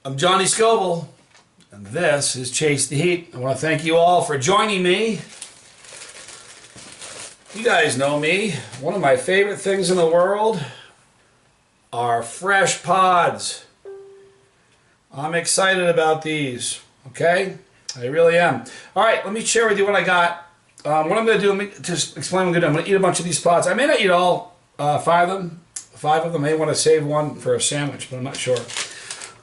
I'm Johnny Scoville, and this is Chase the Heat. I want to thank you all for joining me. You guys know me. One of my favorite things in the world are fresh pods. I'm excited about these, okay? I really am. All right, let me share with you what I got. What I'm going to do, let me just explain what I'm going to do. I'm going to eat a bunch of these pods. I may not eat all five of them. I may want to save one for a sandwich, but I'm not sure.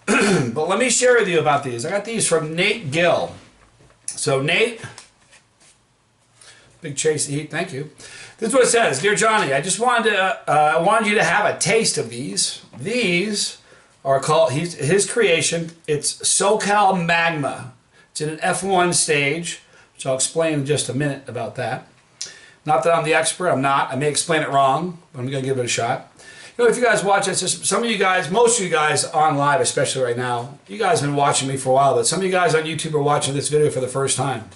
But let me share with you about these. I got these from Nate Gill. So Nate, big Chase the Heat, thank you. This is what it says. Dear Johnny, I just wanted to, I wanted you to have a taste of these. These are called, his creation. It's Socal Magma. It's in an F1 stage, which I'll explain in just a minute about that. Not that I'm the expert, I'm not. I may explain it wrong, but I'm going to give it a shot. You know, if you guys watch this, some of you guys, most of you guys on live, especially right now, you guys have been watching me for a while, but some of you guys on YouTube are watching this video for the first time.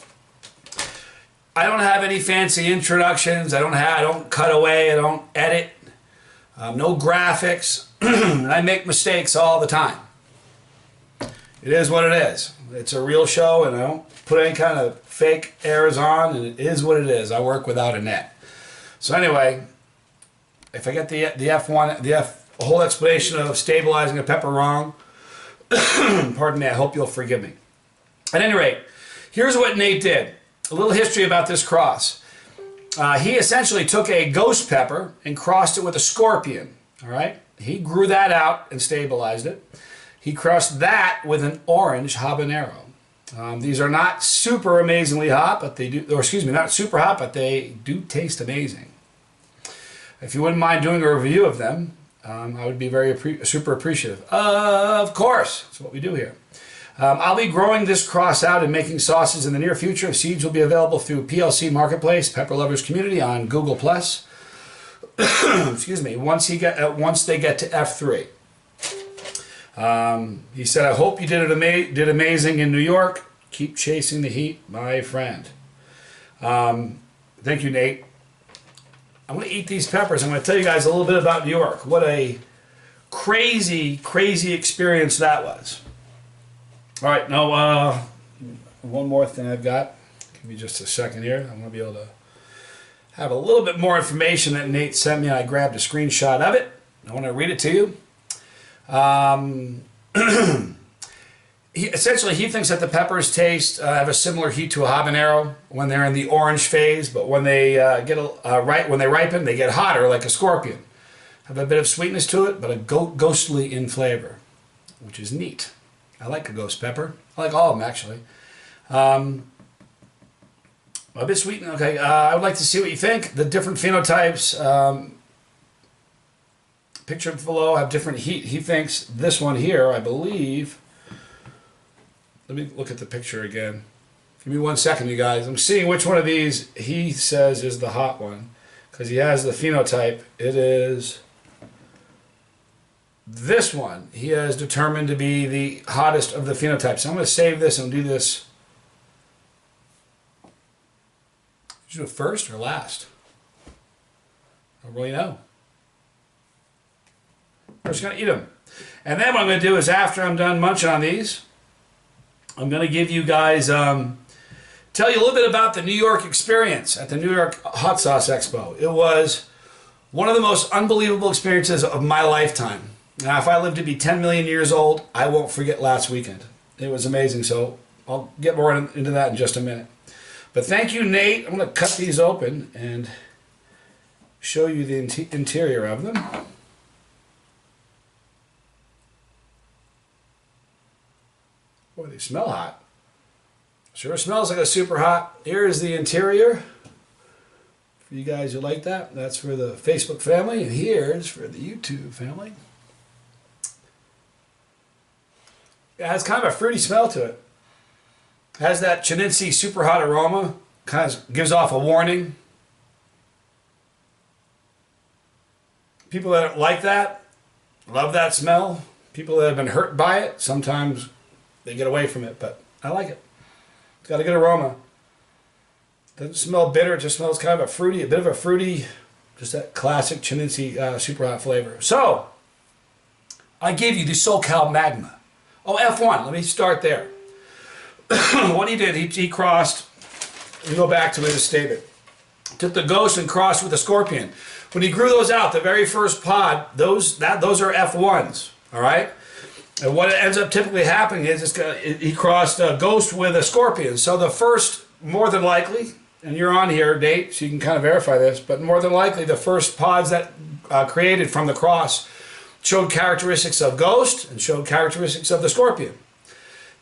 I don't have any fancy introductions. I don't cut away. I don't edit. No graphics. And I make mistakes all the time. It is what it is. It's a real show, and I don't put any kind of fake airs on, and it is what it is. I work without a net. So anyway, if I get the whole explanation of stabilizing a pepper wrong, pardon me, I hope you'll forgive me. At any rate, here's what Nate did. A little history about this cross. He essentially took a ghost pepper and crossed it with a scorpion. All right, he grew that out and stabilized it. He crossed that with an orange habanero. These are not super amazingly hot, but they do, or excuse me, not super hot, but they do taste amazing. If you wouldn't mind doing a review of them, I would be super appreciative. Of course, that's what we do here. I'll be growing this cross out and making sauces in the near future. Seeds will be available through PLC Marketplace, Pepper Lovers Community on Google+. Excuse me, once they get to F3. He said, I hope you did amazing in New York. Keep chasing the heat, my friend. Thank you, Nate. I'm going to eat these peppers. I'm going to tell you guys a little bit about New York. What a crazy, crazy experience that was. All right, now one more thing I've got. Give me just a second here. I'm going to be able to have a little bit more information that Nate sent me. I grabbed a screenshot of it. I want to read it to you. Essentially, he thinks that the peppers have a similar heat to a habanero when they're in the orange phase, but when they when they ripen, they get hotter like a scorpion. Have a bit of sweetness to it, but a ghostly in flavor, which is neat. I like a ghost pepper. I like all of them, actually. A bit sweet. Okay, I would like to see what you think. The different phenotypes pictured below have different heat. He thinks this one here, I believe. Let me look at the picture again. Give me 1 second, you guys. I'm seeing which one of these he says is the hot one, because he has the phenotype. It is this one. He has determined to be the hottest of the phenotypes. So I'm going to save this and do this. Should I do it first or last? I don't really know. We're just going to eat them. And then what I'm going to do is, after I'm done munching on these, I'm going to give you guys, tell you a little bit about the New York experience at the New York Hot Sauce Expo. It was one of the most unbelievable experiences of my lifetime. Now, if I live to be 10 million years old, I won't forget last weekend. It was amazing, so I'll get more into that in just a minute. But thank you, Nate. I'm going to cut these open and show you the interior of them. Boy, they smell hot. Sure smells like a super hot. Here's the interior. For you guys who like that, that's for the Facebook family, and here's for the YouTube family. It has kind of a fruity smell to it. It has that Chinense super hot aroma. Kind of gives off a warning. People that like that, love that smell. People that have been hurt by it, sometimes they get away from it, but I like it. It's got a good aroma. Doesn't smell bitter, it just smells kind of a bit of a fruity, just that classic Chinense super hot flavor. So, I gave you the Socal Magma. Oh, F1. Let me start there. What he did, he crossed. Let me go back to his statement. Took the Ghost and crossed with the Scorpion. When he grew those out, the very first pod, those are F1s. All right. And what ends up typically happening is he crossed a Ghost with a Scorpion. So the first, more than likely, and you're on here, Nate, so you can kind of verify this, but more than likely the first pods that created from the cross showed characteristics of Ghost and showed characteristics of the Scorpion.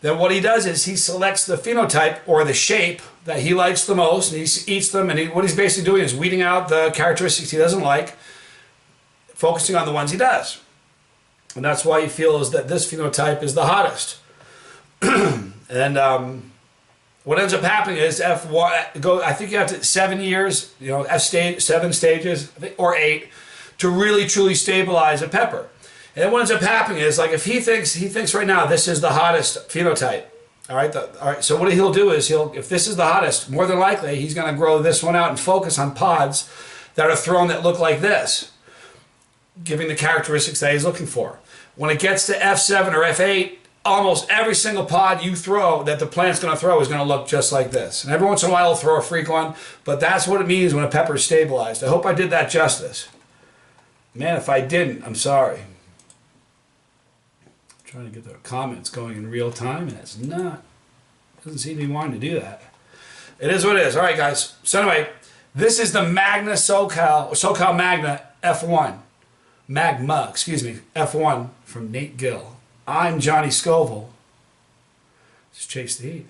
Then what he does is he selects the phenotype or the shape that he likes the most, and he eats them, and what he's basically doing is weeding out the characteristics he doesn't like, focusing on the ones he does. And that's why he feels that this phenotype is the hottest. And what ends up happening is F1, I think you have to 7 years, you know, seven stages, or 8, to really truly stabilize a pepper. And then what ends up happening is, like, if he thinks right now this is the hottest phenotype, all right, so what he'll do is if this is the hottest, more than likely he's going to grow this one out and focus on pods that are thrown that look like this, giving the characteristics that he's looking for. When it gets to F7 or F8, almost every single pod you throw that the plant's going to throw is going to look just like this. And every once in a while he'll throw a freak one, but that's what it means when a pepper is stabilized. I hope I did that justice. Man, if I didn't, I'm sorry. I'm trying to get the comments going in real time, and it's not. It doesn't seem to be wanting to do that. It is what it is. All right, guys. So anyway, this is the Magma Socal Magma F1. Magma, excuse me, F1 from Nate Gill. I'm Johnny Scoville. Just chase the heat.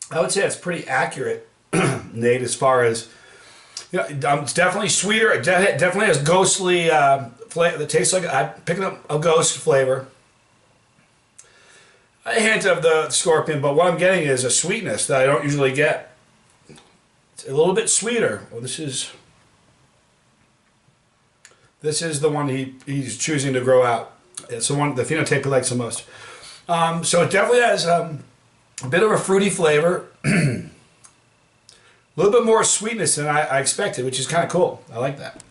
I would say it's pretty accurate, Nate, as far as, you know, it's definitely sweeter. It definitely has ghostly flavor. It tastes like I'm picking up a ghost flavor. A hint of the Scorpion, but what I'm getting is a sweetness that I don't usually get. It's a little bit sweeter. Well, this is the one he's choosing to grow out. It's the phenotype he likes the most. So it definitely has a bit of a fruity flavor, a little bit more sweetness than I expected, which is kind of cool. I like that.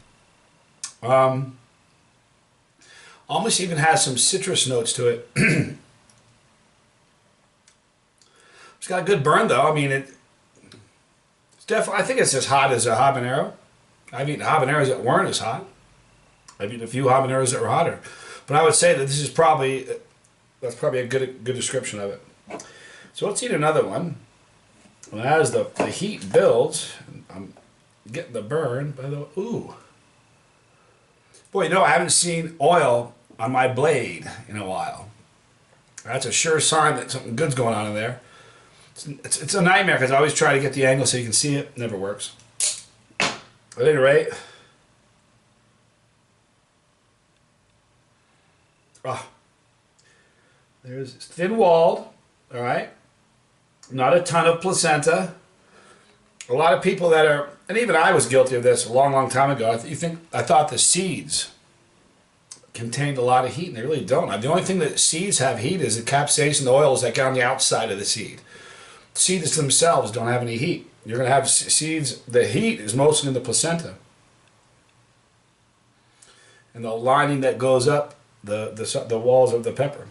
Almost even has some citrus notes to it. It's got a good burn though. I mean, it's definitely. I think it's as hot as a habanero. I've eaten habaneros that weren't as hot. I've eaten a few habaneros that were hotter, but I would say that this is that's probably a good description of it. So let's eat another one. Well, as the heat builds, I'm getting the burn by the ooh. Boy, you know, I haven't seen oil on my blade in a while. That's a sure sign that something good's going on in there. It's a nightmare because I always try to get the angle so you can see it. Never works. At any rate, there's thin-walled, all right? Not a ton of placenta. A lot of people that are, and even I was guilty of this a long, long time ago. I thought the seeds contained a lot of heat, and they really don't. The only thing that seeds have heat is the capsaicin, the oils that get on the outside of the seed. Seeds themselves don't have any heat. You're going to have seeds, the heat is mostly in the placenta. And the lining that goes up the walls of the pepper.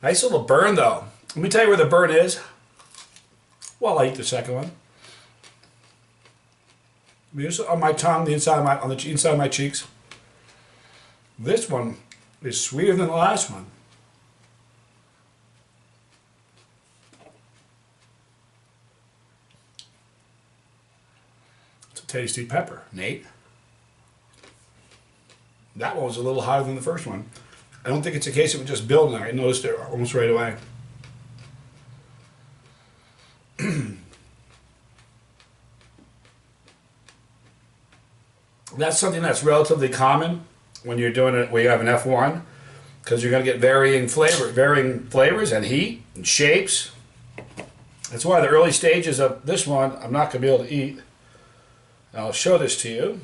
Nice little burn though. Let me tell you where the burn is while I eat the second one. Just on my tongue, on the inside of my cheeks. This one is sweeter than the last one. It's a tasty pepper, Nate. That one was a little hotter than the first one. I don't think it's a case of it just building. I noticed it almost right away. That's something that's relatively common when you're doing it where you have an F1, because you're going to get varying flavors and heat and shapes. That's why the early stages of this one I'm not going to be able to eat. I'll show this to you.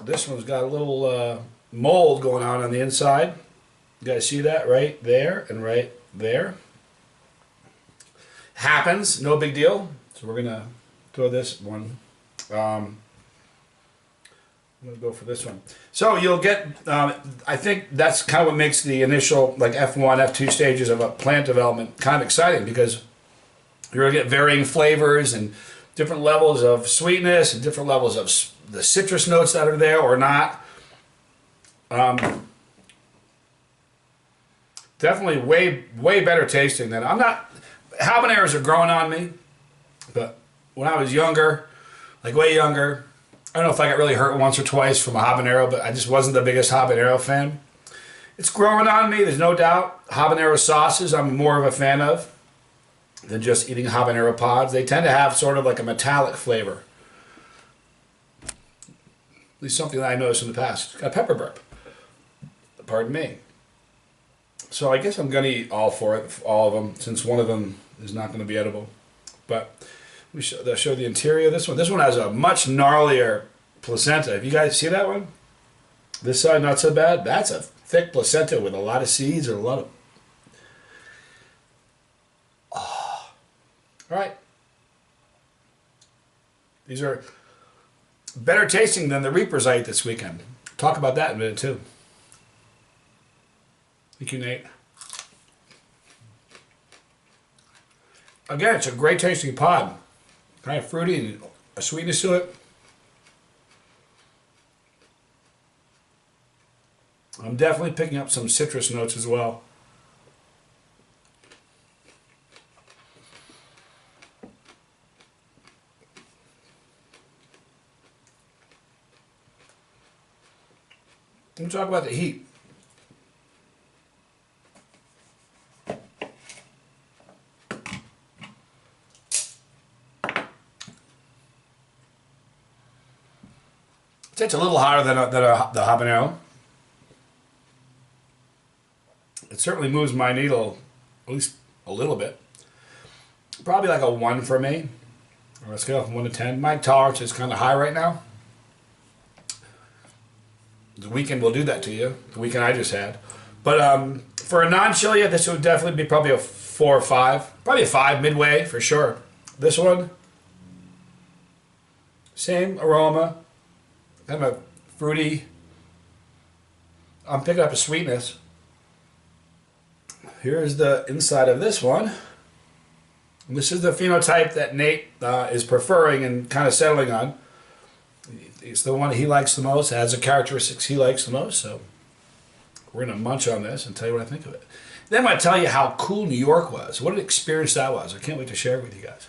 This one's got a little mold going on the inside. You guys see that right there and right there? Happens, no big deal. So we're gonna throw this one. I'm gonna go for this one. So you'll get, I think that's kind of what makes the initial like F1, F2 stages of a plant development kind of exciting, because you're gonna get varying flavors and different levels of sweetness and different levels of the citrus notes that are there or not. Definitely way better tasting than, habaneros are growing on me, but when I was younger, like way younger, I don't know if I got really hurt once or twice from a habanero, but I just wasn't the biggest habanero fan. It's growing on me, there's no doubt. Habanero sauces I'm more of a fan of than just eating habanero pods. They tend to have sort of like a metallic flavor. At least something that I noticed in the past. Got a pepper burp. Pardon me. So I guess I'm going to eat all of them, since one of them is not going to be edible. But I'll show the interior of this one. This one has a much gnarlier placenta. If you guys see that one? This side not so bad. That's a thick placenta with a lot of seeds and a lot of... Oh. All right. These are better tasting than the Reapers I ate this weekend. Talk about that in a minute too. Thank you, Nate. Again, it's a great tasting pod. Kind of fruity and a sweetness to it. I'm definitely picking up some citrus notes as well. Let me talk about the heat. It's a little hotter than the habanero. It certainly moves my needle at least a little bit. Probably like a 1 for me, or a scale from 1 to 10. My tolerance is kind of high right now. The weekend will do that to you. The weekend I just had. But for a non-chili, this would definitely be probably a 4 or 5. Probably a 5 midway for sure. This one, same aroma. Kind of a fruity. I'm picking up a sweetness. Here's the inside of this one. This is the phenotype that Nate is preferring and kind of settling on. It's the one he likes the most, has the characteristics he likes the most, so we're going to munch on this and tell you what I think of it. Then I'm going to tell you how cool New York was, what an experience that was. I can't wait to share it with you guys.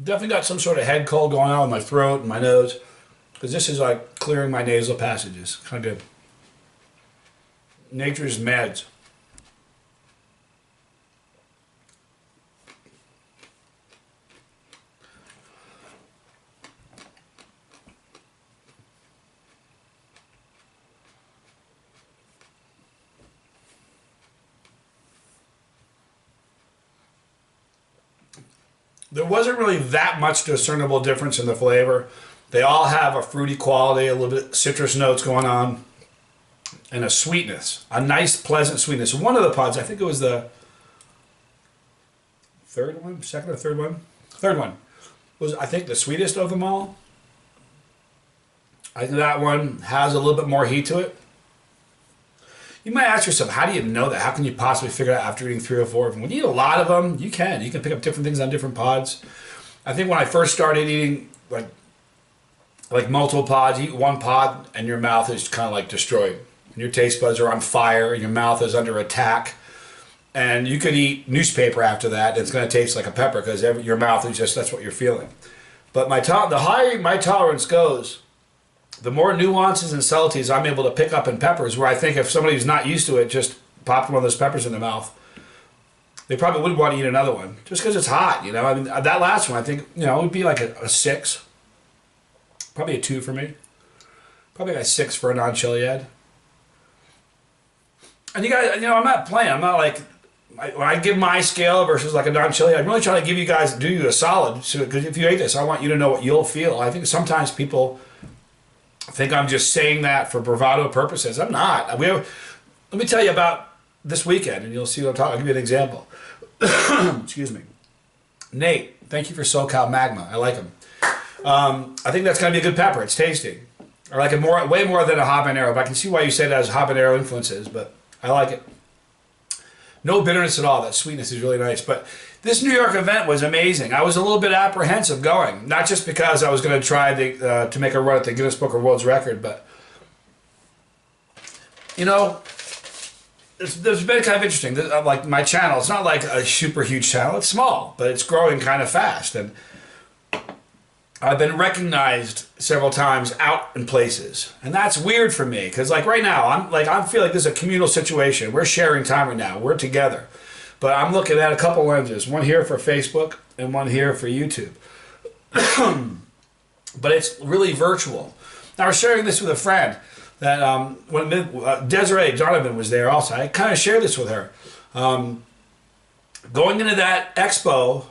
Definitely got some sort of head cold going on with my throat and my nose, because this is like clearing my nasal passages. Kind of good. Nature's meds. There wasn't really that much discernible difference in the flavor. They all have a fruity quality, a little bit of citrus notes going on, and a sweetness, a nice, pleasant sweetness. One of the pods, I think it was the third one, second or third one? Third one was, I think, the sweetest of them all. I think that one has a little bit more heat to it. You might ask yourself, how do you know that? How can you possibly figure it out after eating 3 or 4 of them? When you eat a lot of them, you can. You can pick up different things on different pods. I think when I first started eating like multiple pods, you eat one pod and your mouth is kind of like destroyed. And your taste buds are on fire, and your mouth is under attack. And you could eat newspaper after that, and it's going to taste like a pepper because your mouth is just, that's what you're feeling. But the higher my tolerance goes, the more nuances and subtleties I'm able to pick up in peppers, where I think if somebody's not used to it, just popped one of those peppers in their mouth, they probably would want to eat another one, just because it's hot, you know. I mean, that last one, I think, you know, it would be like a 6. Probably a 2 for me. Probably a 6 for a non-chili ad. And you guys, I'm not playing. I'm not like, when I give my scale versus like a non-chili, I'm really trying to give you guys, do you a solid. So, because if you ate this, I want you to know what you'll feel. I think sometimes people think I'm just saying that for bravado purposes. I'm not. Let me tell you about this weekend, and you'll see what I'm talking. I'll give you an example. Excuse me. Nate, thank you for Socal Magma. I like them. I think that's going to be a good pepper. It's tasty. I like it way more than a habanero, but I can see why you say that has habanero influences, but I like it. No bitterness at all. That sweetness is really nice. But this New York event was amazing. I was a little bit apprehensive going, not just because I was going to try to make a run at the Guinness Book of World Records, but there's been kind of interesting. Like my channel, it's not like a super huge channel. It's small, but it's growing kind of fast, and I've been recognized several times out in places, and that's weird for me because like right now I feel like this is a communal situation. We're sharing time right now. We're together, but I'm looking at a couple lenses. One here for Facebook and one here for YouTube. But it's really virtual. Now I was sharing this with a friend that when Desiree Donovan was there also. I kind of shared this with her. Going into that expo,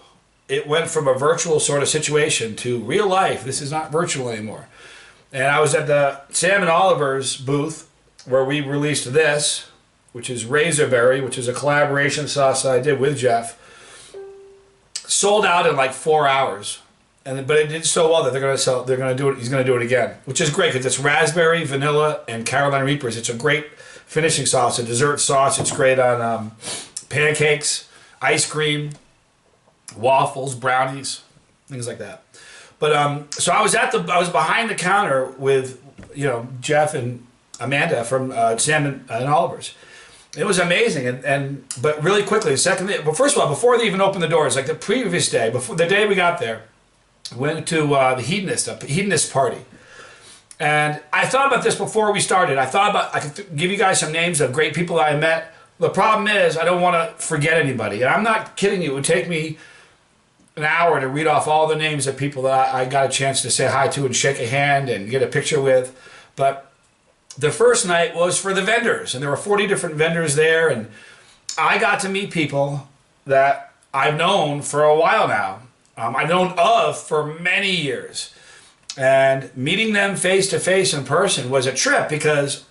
it went from a virtual sort of situation to real life. This is not virtual anymore. And I was at the Sam and Oliver's booth where we released this, which is Razorberry, which is a collaboration sauce that I did with Jeff. Sold out in like 4 hours. But it did so well that he's going to do it again, which is great because it's raspberry, vanilla, and Carolina Reapers. It's a great finishing sauce, a dessert sauce. It's great on pancakes, ice cream, waffles, brownies, things like that. But so I was behind the counter with Jeff and Amanda from Sam and Oliver's. It was amazing, but really quickly, but first of all, before they even opened the doors, like the previous day, before the day we got there, went to the hedonist party. And I thought about this before we started. I could give you guys some names of great people that I met. The problem is I don't want to forget anybody. And I'm not kidding you. It would take me an hour to read off all the names of people that I got a chance to say hi to and shake a hand and get a picture with. But the first night was for the vendors. And there were 40 different vendors there. And I got to meet people that I've known for a while now. I've known of for many years, and meeting them face to face in person was a trip because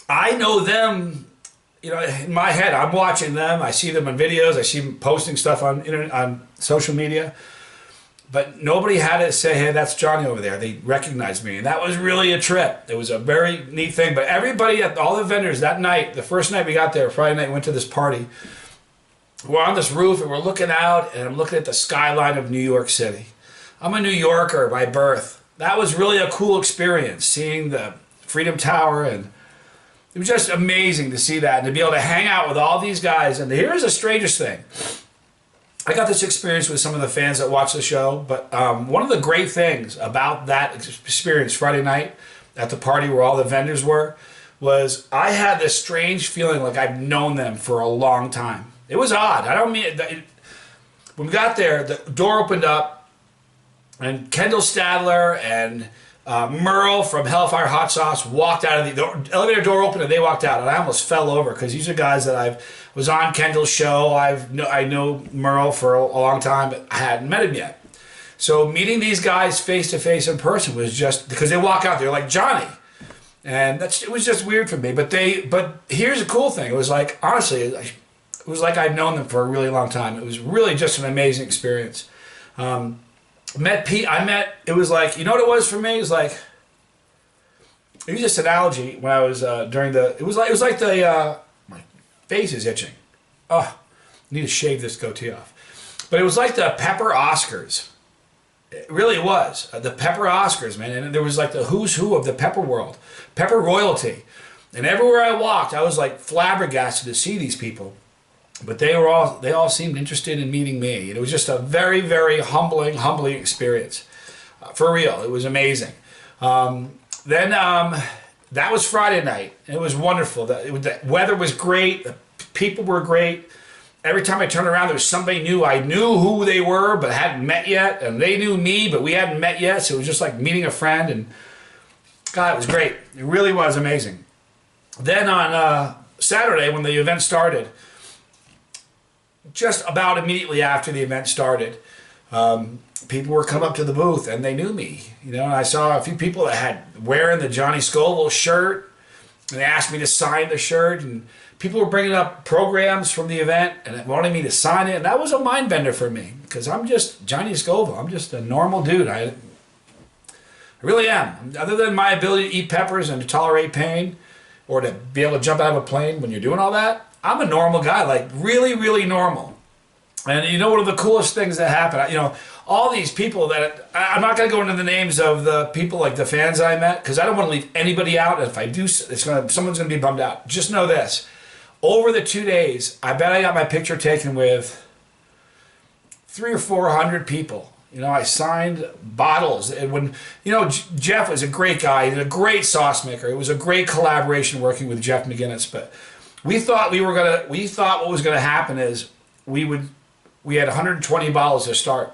I know them. In my head, I'm watching them. I see them on videos. I see them posting stuff on social media, but nobody had to say, "Hey, that's Johnny over there." They recognized me, and that was really a trip. It was a very neat thing. But everybody, all the vendors that night, the first night we got there, Friday night, went to this party. We're on this roof and we're looking out and I'm looking at the skyline of New York City. I'm a New Yorker by birth. That was really a cool experience, seeing the Freedom Tower, and it was just amazing to see that and to be able to hang out with all these guys. And here's the strangest thing. I got this experience with some of the fans that watch the show, but one of the great things about that experience Friday night at the party where all the vendors were was I had this strange feeling like I've known them for a long time. It was odd. I don't mean when we got there, the door opened up, and Kendall Stadler and Merle from Hellfire Hot Sauce walked out of the elevator door opened, and they walked out, and I almost fell over because these are guys that I was on Kendall's show. I know Merle for a long time, but I hadn't met him yet. So meeting these guys face to face in person was just because they walk out, they're like Johnny, and it was just weird for me. But here's the cool thing. It was like honestly. It was like I'd known them for a really long time. It was really just an amazing experience. Met Pete. It was like, you know what it was for me? It was like, it was just an analogy when I was it was like my face is itching. Oh, I need to shave this goatee off. But it was like the Pepper Oscars. It really was. The Pepper Oscars, man. And there was like the who's who of the Pepper world. Pepper royalty. And everywhere I walked, I was like flabbergasted to see these people. But they all seemed interested in meeting me. And it was just a very, very humbling experience. For real, it was amazing. Then that was Friday night. It was wonderful. The weather was great. The people were great. Every time I turned around, there was somebody new. I knew who they were, but hadn't met yet. And they knew me, but we hadn't met yet. So it was just like meeting a friend. And God, it was great. It really was amazing. Then on Saturday, when the event started, just about immediately after the event started, people were coming up to the booth and they knew me, and I saw a few people that had wearing the Johnny Scoville shirt, and they asked me to sign the shirt, and people were bringing up programs from the event and wanting me to sign it, and that was a mind bender for me, because I'm just Johnny Scoville. I'm just a normal dude. I really am. Other than my ability to eat peppers and to tolerate pain, or to be able to jump out of a plane when you're doing all that, I'm a normal guy, like really, really normal. And one of the coolest things that happened, all these people that, I'm not going to go into the names of the people, like the fans I met, because I don't want to leave anybody out. If I do, someone's going to be bummed out. Just know this. Over the 2 days, I bet I got my picture taken with 300 or 400 people. I signed bottles. And when, Jeff was a great guy. He's a great sauce maker. It was a great collaboration working with Jeff McGinnis. But we thought what was going to happen is we had 120 bottles to start.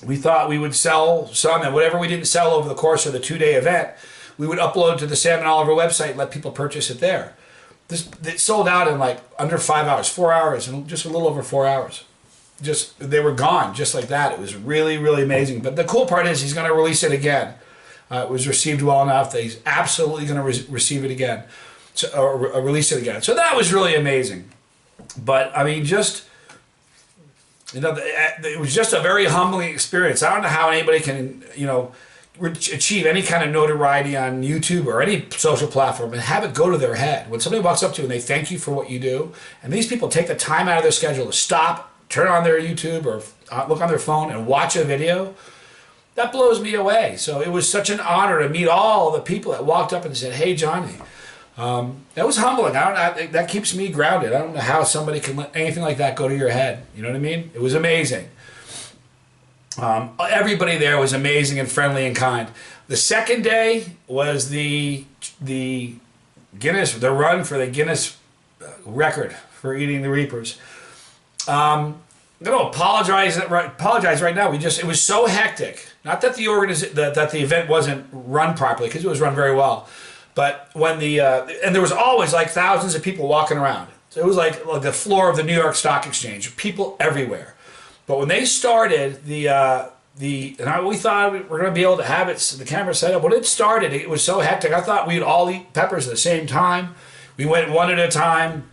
We thought we would sell some, and whatever we didn't sell over the course of the 2-day event, we would upload to the Sam and Oliver website and let people purchase it there. It sold out in like under 5 hours, 4 hours, and just a little over 4 hours. They were gone just like that. It was really, really amazing. But the cool part is he's going to release it again. It was received well enough that he's absolutely going to receive it again, or release it again. So that was really amazing. But I mean, it was just a very humbling experience. I don't know how anybody can, achieve any kind of notoriety on YouTube or any social platform and have it go to their head. When somebody walks up to you and they thank you for what you do, and these people take the time out of their schedule to stop, turn on their YouTube or look on their phone and watch a video, that blows me away. So it was such an honor to meet all the people that walked up and said, "Hey, Johnny." That was humbling. That keeps me grounded. I don't know how somebody can let anything like that go to your head. You know what I mean? It was amazing. Everybody there was amazing and friendly and kind. The second day was the Guinness, the run for the Guinness record for eating the Reapers. I'm going to apologize right now. It was so hectic. Not that that the event wasn't run properly, because it was run very well. But when and there was always like thousands of people walking around. So it was like the floor of the New York Stock Exchange, people everywhere. But when they started we thought we were going to be able to have the camera set up. When it started, it was so hectic. I thought we'd all eat peppers at the same time. We went one at a time.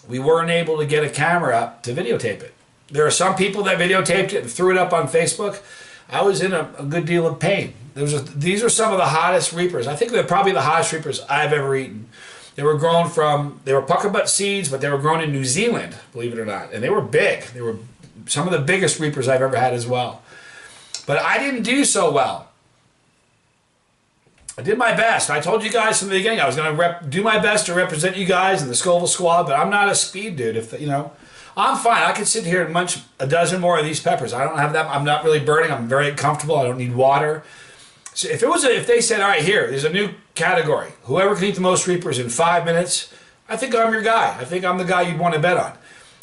We weren't able to get a camera up to videotape it. There are some people that videotaped it and threw it up on Facebook. I was in a good deal of pain. These are some of the hottest Reapers. I think they're probably the hottest Reapers I've ever eaten. They were puckerbutt seeds, but they were grown in New Zealand, believe it or not. And they were big. They were some of the biggest Reapers I've ever had as well. But I didn't do so well. I did my best. I told you guys from the beginning I was going to do my best to represent you guys in the Scoville squad, but I'm not a speed dude. I'm fine. I could sit here and munch a dozen more of these peppers. I don't have that. I'm not really burning. I'm very comfortable. I don't need water. So if they said, all right, there's a new category. Whoever can eat the most Reapers in 5 minutes, I think I'm your guy. I think I'm the guy you'd want to bet on.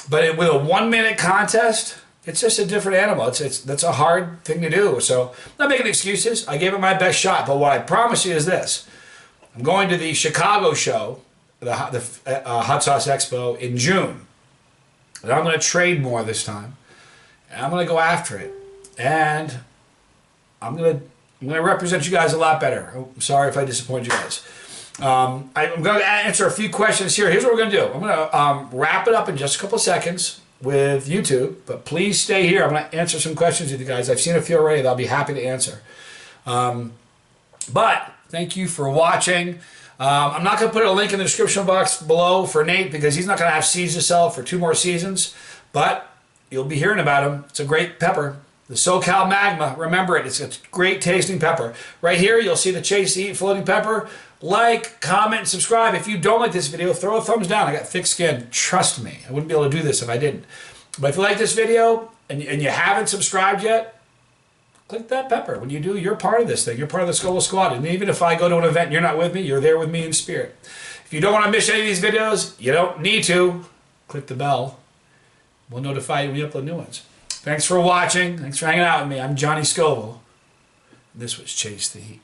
But with a 1-minute contest, it's just a different animal. That's a hard thing to do. So I'm not making excuses. I gave it my best shot. But what I promise you is this. I'm going to the Chicago show, the Hot Sauce Expo in June. And I'm going to trade more this time. And I'm going to go after it. And I'm going to represent you guys a lot better. I'm sorry if I disappoint you guys. I'm going to answer a few questions here. Here's what we're going to do. I'm going to wrap it up in just a couple seconds with YouTube, but please stay here. I'm going to answer some questions with you guys. I've seen a few already that I'll be happy to answer. But thank you for watching. I'm not going to put a link in the description box below for Nate, because he's not going to have seeds to sell for 2 more seasons, but you'll be hearing about him. It's a great pepper. The Socal Magma, remember it. It's a great tasting pepper. Right here, you'll see the Chasetheheat floating pepper. Like, comment, and subscribe. If you don't like this video, throw a thumbs down. I got thick skin. Trust me. I wouldn't be able to do this if I didn't. But if you like this video and you haven't subscribed yet, click that pepper. When you do, you're part of this thing. You're part of the Scoville squad. And even if I go to an event and you're not with me, you're there with me in spirit. If you don't want to miss any of these videos, you don't need to. Click the bell. We'll notify you when we upload new ones. Thanks for watching. Thanks for hanging out with me. I'm Johnny Scoville. This was Chasetheheat.